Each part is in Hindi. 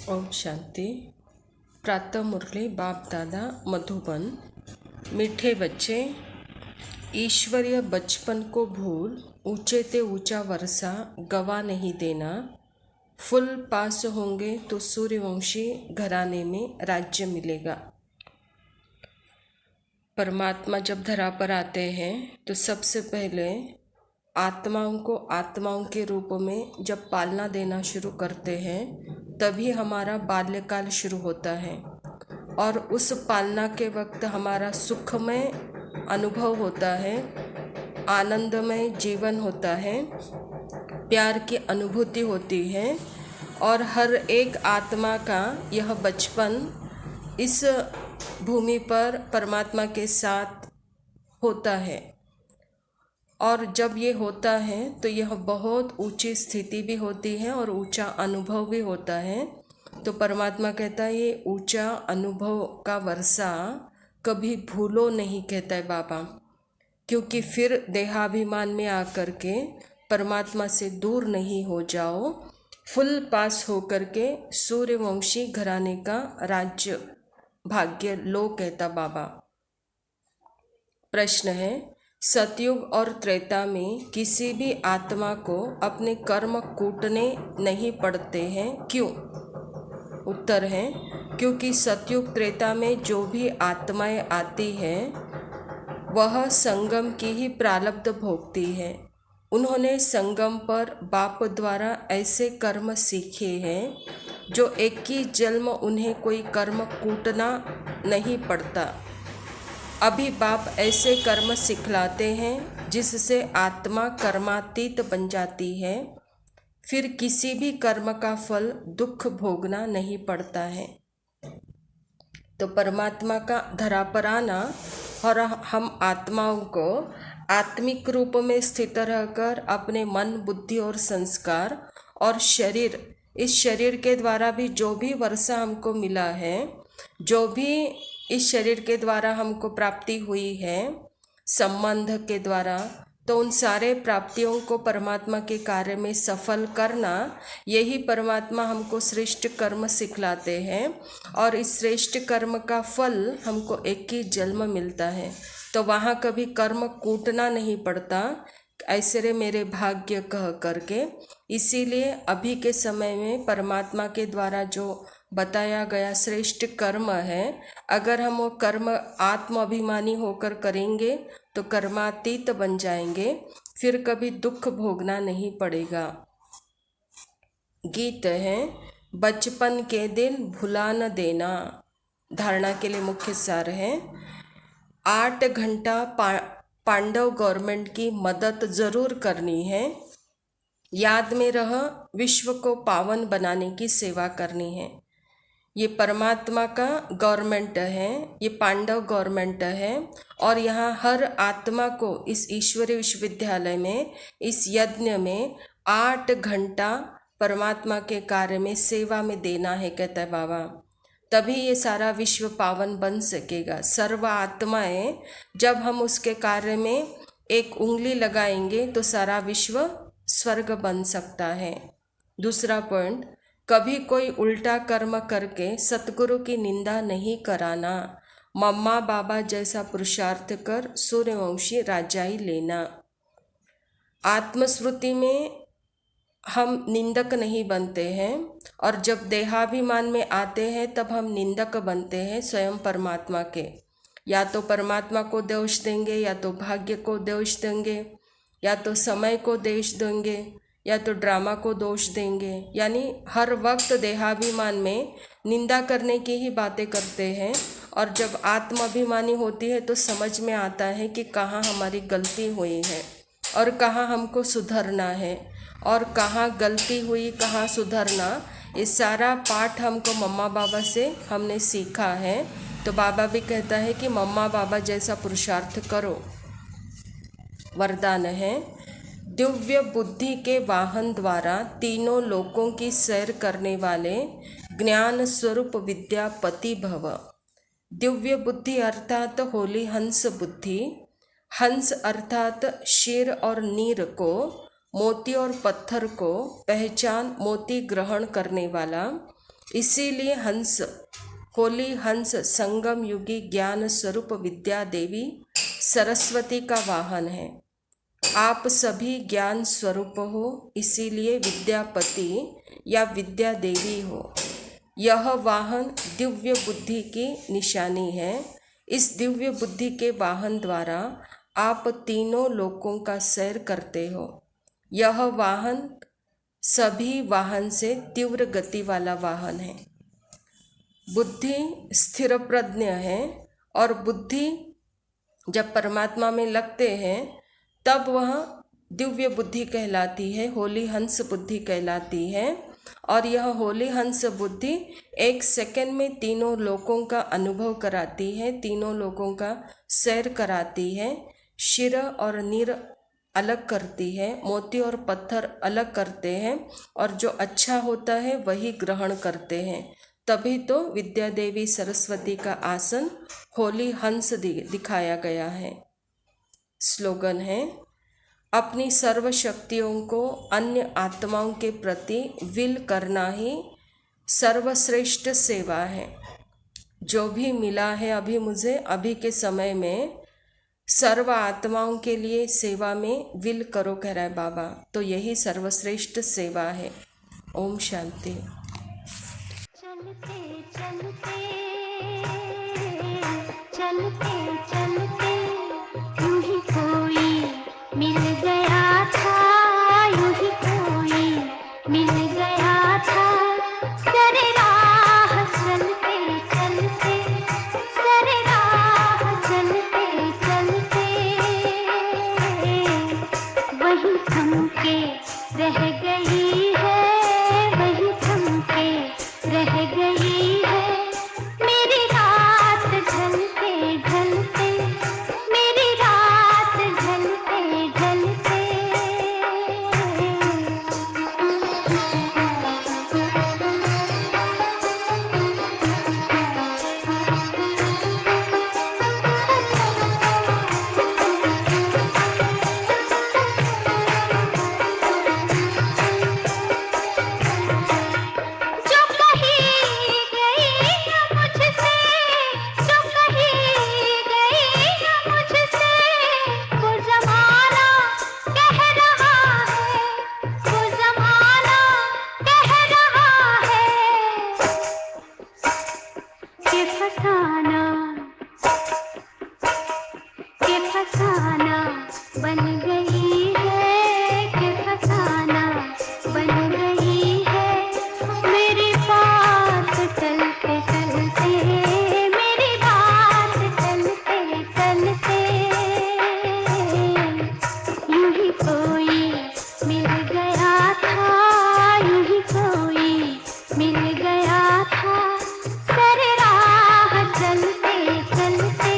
ओम शांति। प्रातः मुरली बाप दादा मधुबन। मीठे बच्चे, ईश्वरीय बचपन को भूल ऊंचे ते ऊंचा वर्षा गवा नहीं देना। फुल पास होंगे तो सूर्यवंशी घराने में राज्य मिलेगा। परमात्मा जब धरा पर आते हैं तो सबसे पहले आत्माओं को आत्माओं के रूप में जब पालना देना शुरू करते हैं तभी हमारा बाल्यकाल शुरू होता है और उस पालना के वक्त हमारा सुखमय अनुभव होता है, आनंदमय जीवन होता है, प्यार की अनुभूति होती है और हर एक आत्मा का यह बचपन इस भूमि पर परमात्मा के साथ होता है। और जब ये होता है तो यह बहुत ऊंची स्थिति भी होती है और ऊंचा अनुभव भी होता है। तो परमात्मा कहता है ये ऊंचा अनुभव का वर्षा कभी भूलो नहीं, कहता है बाबा, क्योंकि फिर देहाभिमान में आकर के परमात्मा से दूर नहीं हो जाओ। फुल पास होकर के सूर्यवंशी घराने का राज्य भाग्य लो, कहता बाबा। प्रश्न है, सतयुग और त्रेता में किसी भी आत्मा को अपने कर्म कूटने नहीं पड़ते हैं, क्यों? उत्तर है, क्योंकि सतयुग त्रेता में जो भी आत्माएं आती हैं वह संगम की ही प्रारब्ध भोगती है। उन्होंने संगम पर बाप द्वारा ऐसे कर्म सीखे हैं जो एक ही जन्म उन्हें कोई कर्म कूटना नहीं पड़ता। अभी बाप ऐसे कर्म सिखलाते हैं जिससे आत्मा कर्मातीत बन जाती है, फिर किसी भी कर्म का फल दुख भोगना नहीं पड़ता है। तो परमात्मा का धरा पर आना और हम आत्माओं को आत्मिक रूप में स्थित रहकर अपने मन, बुद्धि और संस्कार और शरीर, इस शरीर के द्वारा भी जो भी वर्षा हमको मिला है, जो भी इस शरीर के द्वारा हमको प्राप्ति हुई है संबंध के द्वारा, तो उन सारे प्राप्तियों को परमात्मा के कार्य में सफल करना, यही परमात्मा हमको श्रेष्ठ कर्म सिखलाते हैं और इस श्रेष्ठ कर्म का फल हमको एक ही जन्म मिलता है। तो वहाँ कभी कर्म कूटना नहीं पड़ता, ऐसे रे मेरे भाग्य कह करके। इसीलिए अभी के समय में परमात्मा के द्वारा जो बताया गया श्रेष्ठ कर्म है, अगर हम वो कर्म आत्म अभिमानी होकर करेंगे तो कर्मातीत बन जाएंगे, फिर कभी दुख भोगना नहीं पड़ेगा। गीत है, बचपन के दिन भुला न देना। धारणा के लिए मुख्य सार है, 8 घंटा पांडव गवर्नमेंट की मदद ज़रूर करनी है, याद में रह विश्व को पावन बनाने की सेवा करनी है। ये परमात्मा का गवर्नमेंट है, ये पांडव गवर्नमेंट है और यहाँ हर आत्मा को इस ईश्वरीय विश्वविद्यालय में, इस यज्ञ में 8 घंटा परमात्मा के कार्य में सेवा में देना है, कहता है बाबा। तभी ये सारा विश्व पावन बन सकेगा। सर्व आत्माएं जब हम उसके कार्य में एक उंगली लगाएंगे तो सारा विश्व स्वर्ग बन सकता है। दूसरा पॉइंट, कभी कोई उल्टा कर्म करके सतगुरु की निंदा नहीं कराना। मम्मा बाबा जैसा पुरुषार्थ कर सूर्यवंशी राजाई लेना। आत्मस्मृति में हम निंदक नहीं बनते हैं और जब देहाभिमान में आते हैं तब हम निंदक बनते हैं स्वयं परमात्मा के। या तो परमात्मा को दोष देंगे, या तो भाग्य को दोष देंगे, या तो समय को दोष देंगे, या तो ड्रामा को दोष देंगे। यानी हर वक्त देहाभिमान में निंदा करने की ही बातें करते हैं और जब आत्माभिमानी होती है तो समझ में आता है कि कहाँ हमारी गलती हुई है और कहाँ हमको सुधरना है और कहाँ गलती हुई, कहाँ सुधरना। ये सारा पाठ हमको मम्मा बाबा से हमने सीखा है। तो बाबा भी कहता है कि मम्मा बाबा जैसा पुरुषार्थ करो। वरदान है, दिव्य बुद्धि के वाहन द्वारा तीनों लोकों की सैर करने वाले ज्ञान स्वरूप विद्यापति भव। दिव्य बुद्धि अर्थात होली हंस बुद्धि, हंस अर्थात शीर और नीर को, मोती और पत्थर को पहचान मोती ग्रहण करने वाला, इसीलिए हंस होली हंस संगम युगी ज्ञान स्वरूप विद्या देवी सरस्वती का वाहन है। आप सभी ज्ञान स्वरूप हो, इसीलिए विद्यापति या विद्या देवी हो। यह वाहन दिव्य बुद्धि की निशानी है। इस दिव्य बुद्धि के वाहन द्वारा आप तीनों लोकों का सैर करते हो। यह वाहन सभी वाहन से तीव्र गति वाला वाहन है। बुद्धि स्थिर प्रज्ञ है और बुद्धि जब परमात्मा में लगते हैं तब वह दिव्य बुद्धि कहलाती है, होली हंस बुद्धि कहलाती है। और यह होली हंस बुद्धि एक सेकंड में तीनों लोकों का अनुभव कराती है, तीनों लोकों का सैर कराती है। शिर और नीर अलग करती है, मोती और पत्थर अलग करते हैं, और जो अच्छा होता है वही ग्रहण करते हैं। तभी तो विद्या देवी सरस्वती का आसन होली हंस दिखाया गया है। स्लोगन है, अपनी सर्व शक्तियों को अन्य आत्माओं के प्रति विल करना ही सर्वश्रेष्ठ सेवा है। जो भी मिला है अभी मुझे, अभी के समय में सर्व आत्माओं के लिए सेवा में विल करो कह रहा है बाबा, तो यही सर्वश्रेष्ठ सेवा है। ओम शांति। चलते चलते चलते चलते यूं ही कोई मिल गया था, यूं ही कोई मिल गया था। सरे राह चलते चलते, सरे राह चलते चलते वही थम के रह गई है, वही थम के रह गई है। मेरी रात ढलते ढलते, मेरी रात ढलते ढलते फसाना बन गई है, कि फसाना बन गई है। मेरी बात चलते चलते, मेरी बात चलते चलते यूं ही कोई मिल गया था, यूं ही कोई मिल गया था। सरे राह चलते चलते,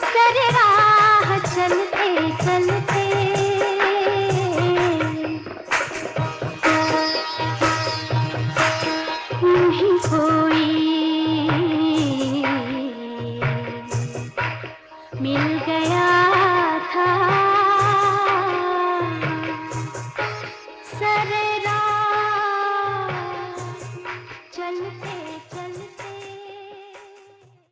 सरे राह चलते चलते यूं ही कोई मिल गया